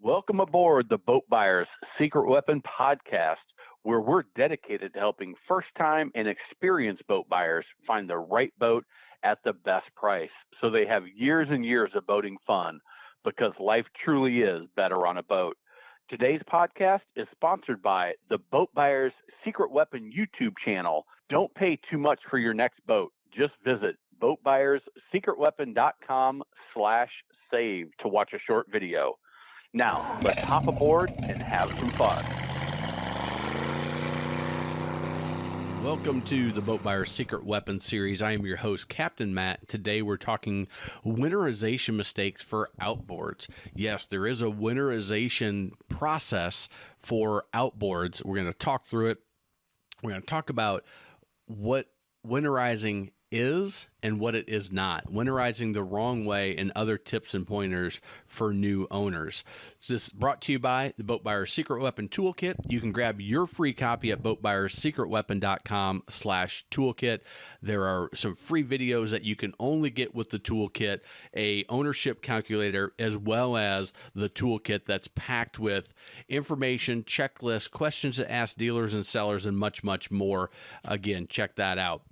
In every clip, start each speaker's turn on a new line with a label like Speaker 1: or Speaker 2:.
Speaker 1: Welcome aboard the Boat Buyers Secret Weapon podcast, where we're dedicated to helping first-time and experienced boat buyers find the right boat at the best price so they have years and years of boating fun, because life truly is better on a boat. Today's podcast is sponsored by the Boat Buyers Secret Weapon YouTube channel. Don't pay too much for your next boat. Just visit boatbuyerssecretweapon.com/save to watch a short video. Now, let's hop aboard and have some fun.
Speaker 2: Welcome to the Boat Buyers Secret Weapon series. I am your host, Captain Matt. Today we're talking winterization mistakes for outboards. Yes, there is a winterization process for outboards. We're going to talk through it. We're going to talk about what winterizing is and what it is not. Winterizing the wrong way and other tips and pointers for new owners. This is brought to you by the Boat Buyers Secret Weapon Toolkit. You can grab your free copy at boatbuyerssecretweapon.com/toolkit. There are some free videos that you can only get with the toolkit, a ownership calculator, as well as the toolkit that's packed with information, checklists, questions to ask dealers and sellers, and much, much more. Again, check that out.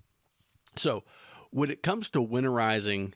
Speaker 2: So when it comes to winterizing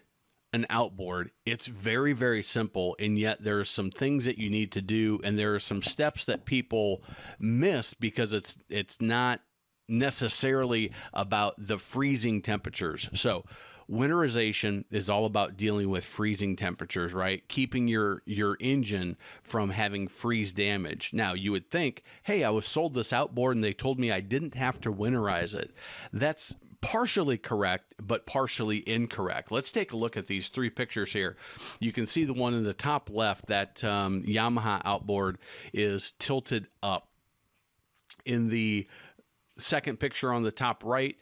Speaker 2: an outboard, it's very, very simple, and yet there are some things that you need to do, and there are some steps that people miss because it's not necessarily about the freezing temperatures. So winterization is all about dealing with freezing temperatures, right? Keeping your engine from having freeze damage. Now, you would think, hey, I was sold this outboard and they told me I didn't have to winterize it. That's partially correct, but partially incorrect. Let's take a look at these three pictures here. You can see the one in the top left, that Yamaha outboard is tilted up. In the second picture on the top right,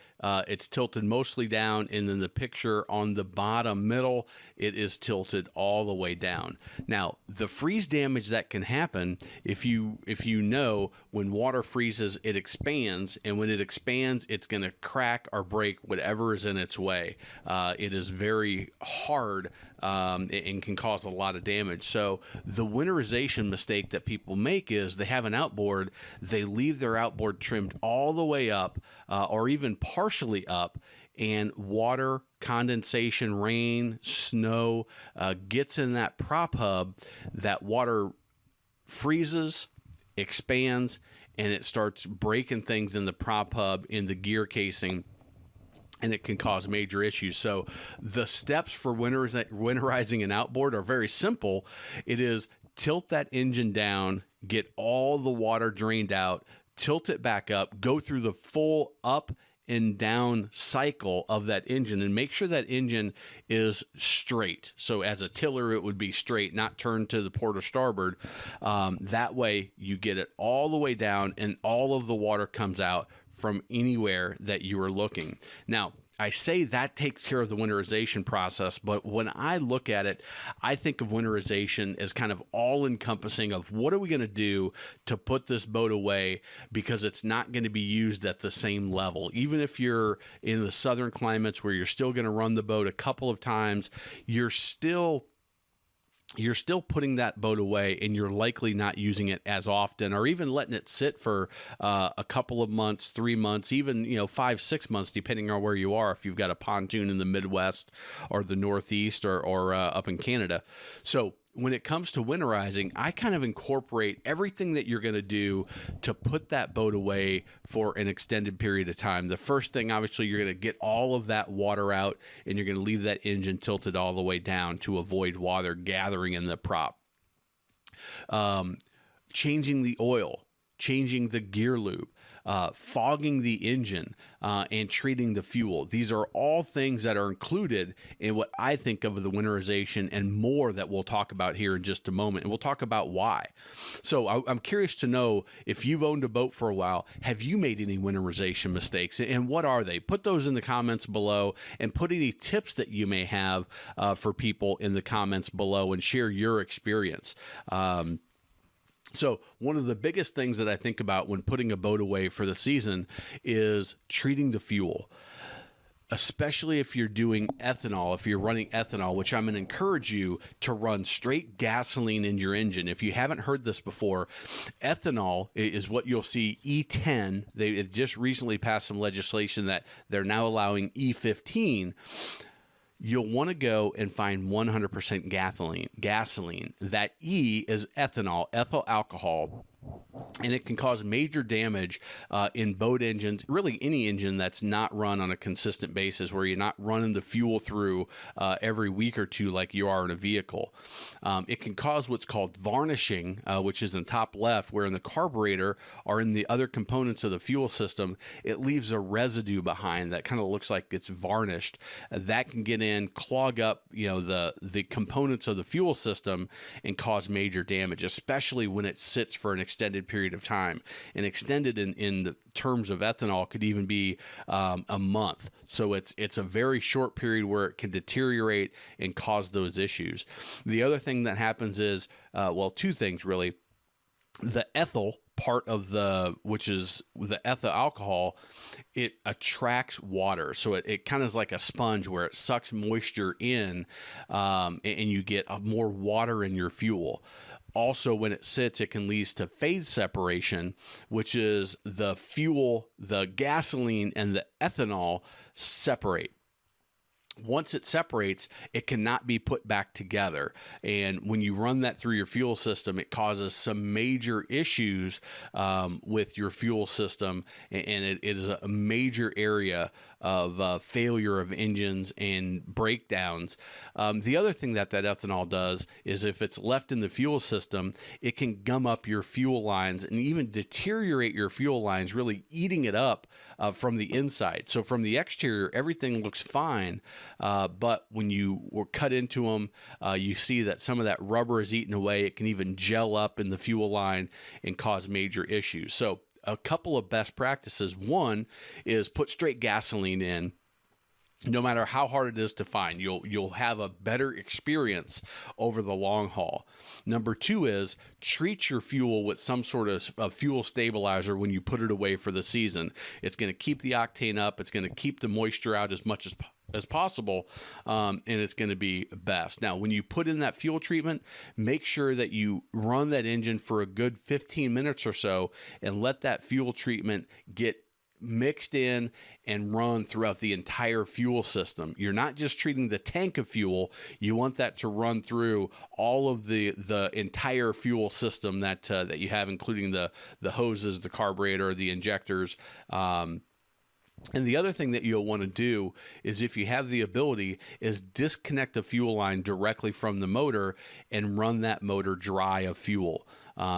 Speaker 2: it's tilted mostly down, and then the picture on the bottom middle, it is tilted all the way down. Now, the freeze damage that can happen, if you know, when water freezes, it expands, and when it expands, it's going to crack or break whatever is in its way. It is very hard and can cause a lot of damage. So the winterization mistake that people make is they have an outboard, they leave their outboard trimmed all the way up, or even partially up, and water, condensation, rain, snow gets in that prop hub. That water freezes, expands, and it starts breaking things in the prop hub, in the gear casing, and it can cause major issues. So the steps for winterizing an outboard are very simple. It is tilt that engine down, get all the water drained out, tilt it back up, go through the full up and down cycle of that engine, and make sure that engine is straight. So as a tiller, it would be straight, not turned to the port or starboard. That way you get it all the way down and all of the water comes out from anywhere that you are looking. Now, I say that takes care of the winterization process, but when I look at it, I think of winterization as kind of all-encompassing of what are we going to do to put this boat away, because it's not going to be used at the same level. Even if you're in the southern climates where you're still going to run the boat a couple of times, you're still putting that boat away, and you're likely not using it as often, or even letting it sit for a couple of months, 3 months, even 5-6 months, depending on where you are, if you've got a pontoon in the Midwest or the Northeast or up in Canada. So when it comes to winterizing, I kind of incorporate everything that you're going to do to put that boat away for an extended period of time. The first thing, obviously, you're going to get all of that water out, and you're going to leave that engine tilted all the way down to avoid water gathering in the prop. Changing the oil, changing the gear lube, fogging the engine, and treating the fuel. These are all things that are included in what I think of the winterization, and more that we'll talk about here in just a moment. And we'll talk about why. So I'm curious to know, if you've owned a boat for a while, have you made any winterization mistakes, and what are they? Put those in the comments below, and put any tips that you may have for people in the comments below, and share your experience. So one of the biggest things that I think about when putting a boat away for the season is treating the fuel. especially if you're doing ethanol, if you're running ethanol, which I'm going to encourage you to run straight gasoline in your engine. If you haven't heard this before, ethanol is what you'll see E10. They just recently passed some legislation that they're now allowing E15. You'll want to go and find 100% gasoline. That E is ethanol, ethyl alcohol, and it can cause major damage in boat engines, really any engine that's not run on a consistent basis, where you're not running the fuel through every week or two like you are in a vehicle. It can cause what's called varnishing, which is in the top left, where in the carburetor or in the other components of the fuel system, it leaves a residue behind that kind of looks like it's varnished. That can get in, clog up, the components of the fuel system and cause major damage, especially when it sits for an extended period of time. And extended in the terms of ethanol could even be a month. So it's a very short period where it can deteriorate and cause those issues. The other thing that happens is, two things really. The ethyl part of which is the ethyl alcohol, it attracts water. So it kind of is like a sponge where it sucks moisture in, and you get more water in your fuel. Also, when it sits, it can lead to phase separation, which is the fuel, the gasoline, and the ethanol separate. Once it separates, it cannot be put back together. And when you run that through your fuel system, it causes some major issues with your fuel system. And it is a major area of failure of engines and breakdowns. The other thing that ethanol does is if it's left in the fuel system, it can gum up your fuel lines and even deteriorate your fuel lines, really eating it up from the inside. So from the exterior, everything looks fine. But when you were cut into them, you see that some of that rubber is eaten away. It can even gel up in the fuel line and cause major issues. So a couple of best practices. One is put straight gasoline in. No matter how hard it is to find, you'll have a better experience over the long haul. Number two is treat your fuel with some sort of fuel stabilizer when you put it away for the season. It's going to keep the octane up. It's going to keep the moisture out as much as possible, and it's going to be best. Now, when you put in that fuel treatment, make sure that you run that engine for a good 15 minutes or so and let that fuel treatment get mixed in and run throughout the entire fuel system. You're not just treating the tank of fuel. You want that to run through all of the entire fuel system that you have, including the hoses, the carburetor, the injectors. And the other thing that you'll want to do is, if you have the ability, is disconnect the fuel line directly from the motor and run that motor dry of fuel.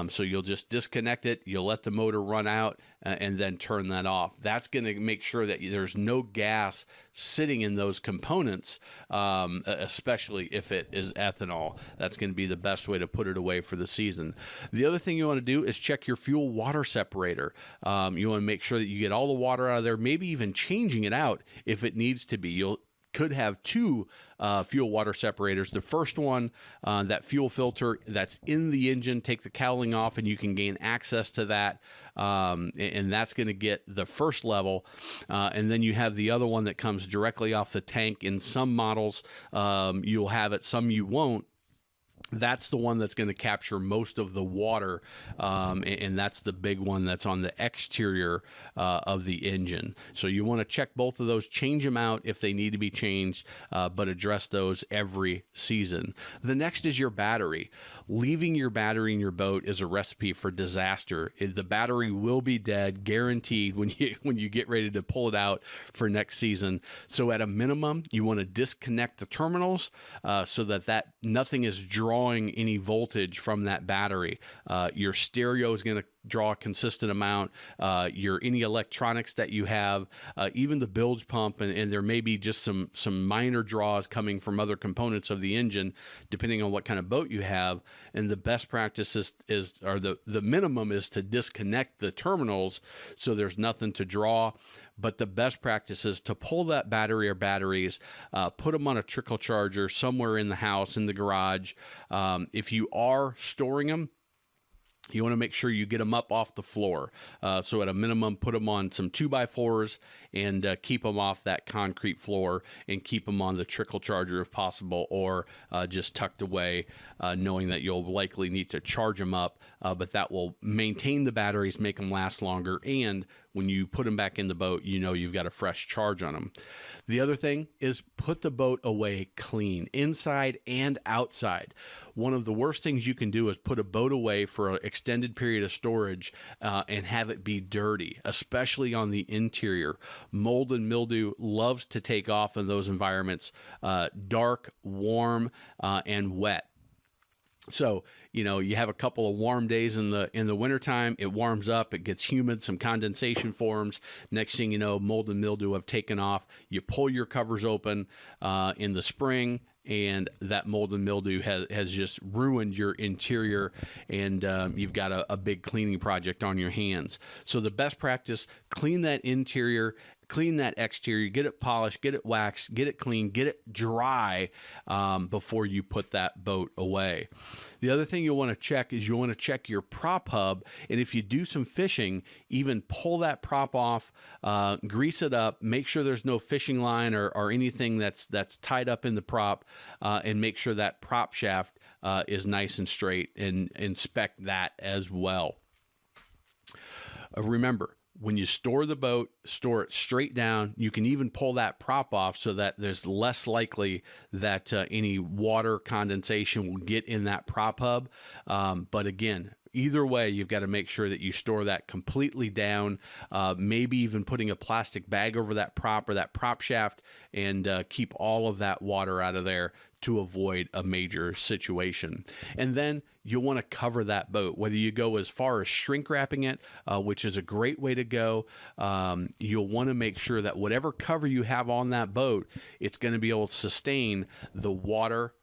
Speaker 2: So you'll just disconnect it, you'll let the motor run out, and then turn that off. That's going to make sure that there's no gas sitting in those components, especially if it is ethanol. That's going to be the best way to put it away for the season. The other thing you want to do is check your fuel water separator. You want to make sure that you get all the water out of there, maybe even changing it out if it needs to be. You could have two fuel water separators. The first one, that fuel filter that's in the engine, take the cowling off and you can gain access to that. And that's going to get the first level. And then you have the other one that comes directly off the tank. In some models, you'll have it, some you won't. That's the one that's going to capture most of the water, and that's the big one that's on the exterior of the engine. So you want to check both of those, change them out if they need to be changed, but address those every season. The next is your battery. Leaving your battery in your boat is a recipe for disaster. The battery will be dead, guaranteed, when you get ready to pull it out for next season. So at a minimum, you want to disconnect the terminals so that nothing is drawing any voltage from that battery. Your stereo is going to draw a consistent amount. Any electronics that you have, even the bilge pump, and there may be just some minor draws coming from other components of the engine, depending on what kind of boat you have. And the best practice the minimum is to disconnect the terminals so there's nothing to draw. But the best practice is to pull that battery or batteries, put them on a trickle charger somewhere in the house, in the garage. If you are storing them, You want to make sure you get them up off the floor. So at a minimum, put them on some 2x4s and keep them off that concrete floor, and keep them on the trickle charger if possible, or just tucked away, knowing that you'll likely need to charge them up, but that will maintain the batteries, make them last longer, and when you put them back in the boat, you know you've got a fresh charge on them. The other thing is put the boat away clean, inside and outside. One of the worst things you can do is put a boat away for an extended period of storage and have it be dirty, especially on the interior. Mold and mildew loves to take off in those environments, dark, warm, and wet. So, you have a couple of warm days in the wintertime, it warms up, it gets humid, some condensation forms. Next thing you know, mold and mildew have taken off. You pull your covers open in the spring, and that mold and mildew has just ruined your interior, and you've got a big cleaning project on your hands. So the best practice, clean that interior, clean that exterior, get it polished, get it waxed, get it clean, get it dry before you put that boat away. The other thing you'll want to check is you'll want to check your prop hub, and if you do some fishing, even pull that prop off, grease it up, make sure there's no fishing line or anything that's tied up in the prop, and make sure that prop shaft is nice and straight, and inspect that as well. Remember, when you store the boat, store it straight down. You can even pull that prop off so that there's less likely that any water condensation will get in that prop hub. But again, either way, you've got to make sure that you store that completely down, maybe even putting a plastic bag over that prop or that prop shaft, and keep all of that water out of there to avoid a major situation. And then you'll want to cover that boat, whether you go as far as shrink wrapping it, which is a great way to go. You'll want to make sure that whatever cover you have on that boat, it's going to be able to sustain the water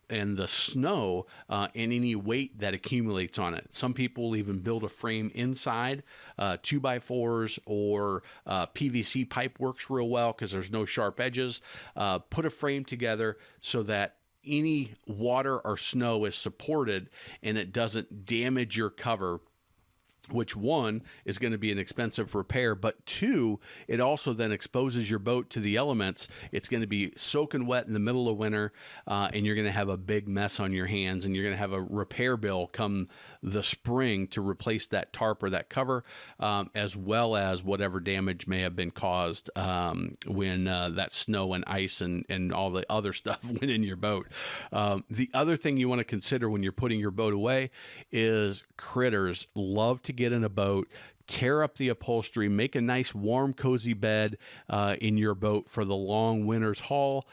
Speaker 2: and the snow and any weight that accumulates on it. Some people will even build a frame inside. 2x4s or PVC pipe works real well because there's no sharp edges. Put a frame together so that any water or snow is supported and it doesn't damage your cover, which one is going to be an expensive repair, but two, it also then exposes your boat to the elements. It's going to be soaking wet in the middle of winter, and you're going to have a big mess on your hands, and you're going to have a repair bill come the spring to replace that tarp or that cover, as well as whatever damage may have been caused when that snow and ice and all the other stuff went in your boat. The other thing you want to consider when you're putting your boat away is critters love to get in a boat, tear up the upholstery, make a nice warm cozy bed in your boat for the long winter's haul.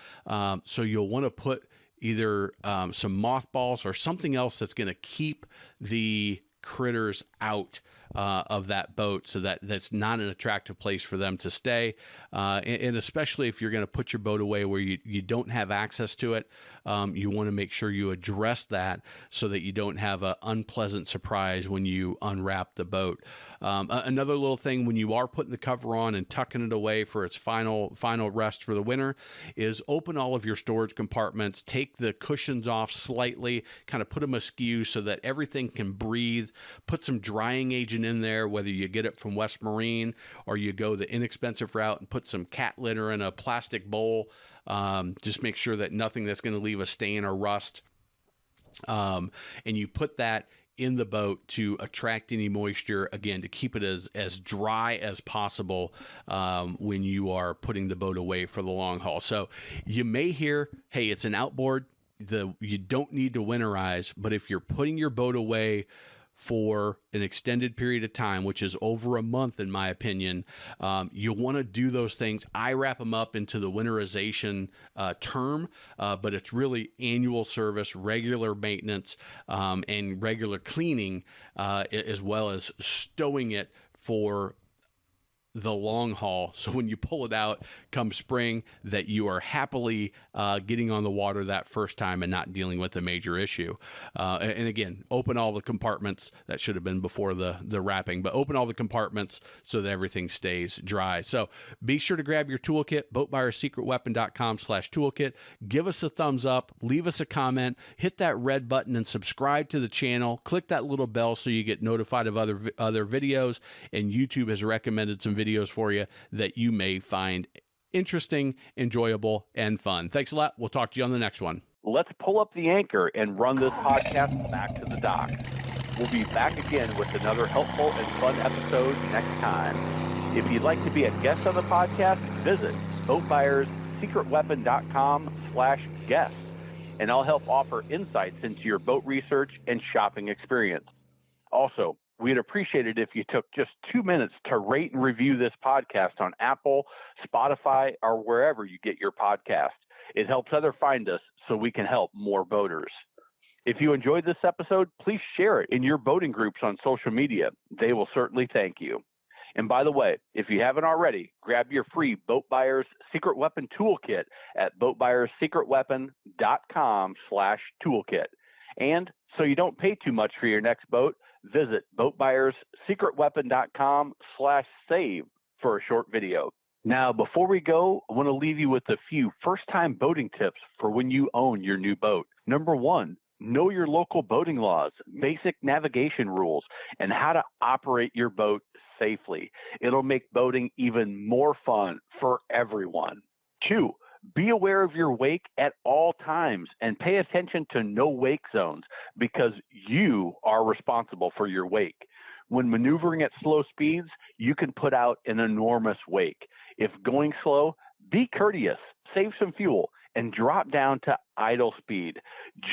Speaker 2: So you'll want to put either some mothballs or something else that's going to keep the critters out of that boat, so that's not an attractive place for them to stay. And especially if you're going to put your boat away where you don't have access to it, you want to make sure you address that so that you don't have an unpleasant surprise when you unwrap the boat. Another little thing when you are putting the cover on and tucking it away for its final rest for the winter is open all of your storage compartments, take the cushions off slightly, kind of put them askew so that everything can breathe. Put some drying agent in there, whether you get it from West Marine or you go the inexpensive route and put some cat litter in a plastic bowl. Just make sure that nothing that's going to leave a stain or rust. And you put that in the boat to attract any moisture, again, to keep it as dry as possible when you are putting the boat away for the long haul. So you may hear, hey, it's an outboard. You don't need to winterize, but if you're putting your boat away for an extended period of time, which is over a month, in my opinion, you'll want to do those things. I wrap them up into the winterization term, but it's really annual service, regular maintenance, and regular cleaning, as well as stowing it for the long haul. So when you pull it out come spring, that you are happily getting on the water that first time and not dealing with a major issue. And again, open all the compartments. That should have been before the wrapping, but open all the compartments so that everything stays dry. So be sure to grab your toolkit, boatbuyersecretweapon.com/toolkit. Give us a thumbs up, leave us a comment, hit that red button and subscribe to the channel. Click that little bell so you get notified of other videos, and YouTube has recommended some videos for you that you may find interesting, enjoyable, and fun. Thanks a lot. We'll talk to you on the next one.
Speaker 1: Let's pull up the anchor and run this podcast back to the dock. We'll be back again with another helpful and fun episode next time. If you'd like to be a guest on the podcast, visit boatbuyersecretweapon.com/guest, and I'll help offer insights into your boat research and shopping experience. Also, we'd appreciate it if you took just 2 minutes to rate and review this podcast on Apple, Spotify, or wherever you get your podcast. It helps others find us so we can help more boaters. If you enjoyed this episode, please share it in your boating groups on social media. They will certainly thank you. And by the way, if you haven't already, grab your free Boat Buyers Secret Weapon Toolkit at boatbuyersecretweapon.com/toolkit. And so you don't pay too much for your next boat, visit boatbuyersecretweapon.com/save for a short video. Now, before we go, I want to leave you with a few first-time boating tips for when you own your new boat. Number 1, know your local boating laws, basic navigation rules, and how to operate your boat safely. It'll make boating even more fun for everyone. 2, be aware of your wake at all times and pay attention to no wake zones because you are responsible for your wake. When maneuvering at slow speeds, you can put out an enormous wake. If going slow, be courteous, save some fuel, and drop down to idle speed,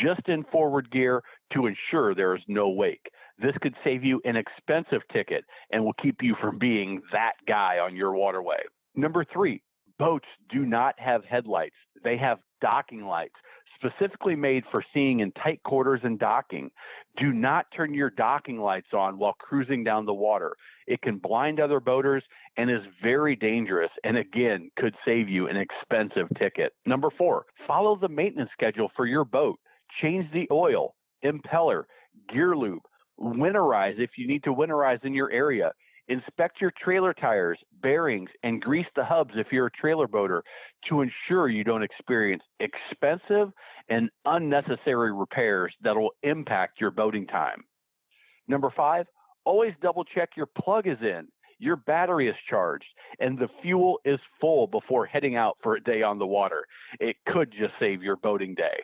Speaker 1: just in forward gear to ensure there is no wake. This could save you an expensive ticket and will keep you from being that guy on your waterway. Number 3, boats do not have headlights. They have docking lights, specifically made for seeing in tight quarters and docking. Do not turn your docking lights on while cruising down the water. It can blind other boaters and is very dangerous, and again, could save you an expensive ticket. Number 4, follow the maintenance schedule for your boat. Change the oil, impeller, gear lube, winterize if you need to winterize in your area. Inspect your trailer tires, bearings, and grease the hubs if you're a trailer boater to ensure you don't experience expensive and unnecessary repairs that will impact your boating time. Number 5, always double check your plug is in, your battery is charged, and the fuel is full before heading out for a day on the water. It could just save your boating day.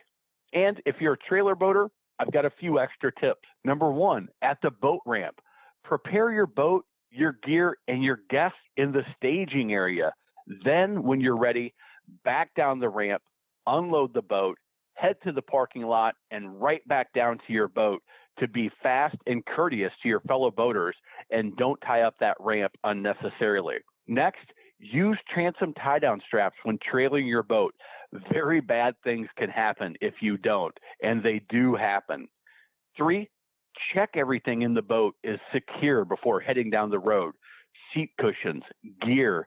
Speaker 1: And if you're a trailer boater, I've got a few extra tips. Number 1, at the boat ramp, prepare your boat, your gear, and your guests in the staging area. Then, when you're ready, back down the ramp, unload the boat, head to the parking lot, and right back down to your boat to be fast and courteous to your fellow boaters, and don't tie up that ramp unnecessarily. Next, use transom tie-down straps when trailing your boat. Very bad things can happen if you don't, and they do happen. 3, check everything in the boat is secure before heading down the road. Seat cushions, gear,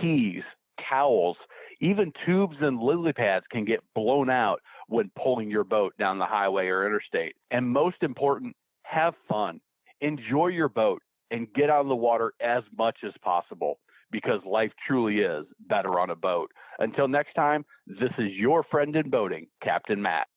Speaker 1: keys, towels, even tubes and lily pads can get blown out when pulling your boat down the highway or interstate. And most important, have fun. Enjoy your boat and get on the water as much as possible because life truly is better on a boat. Until next time, this is your friend in boating, Captain Matt.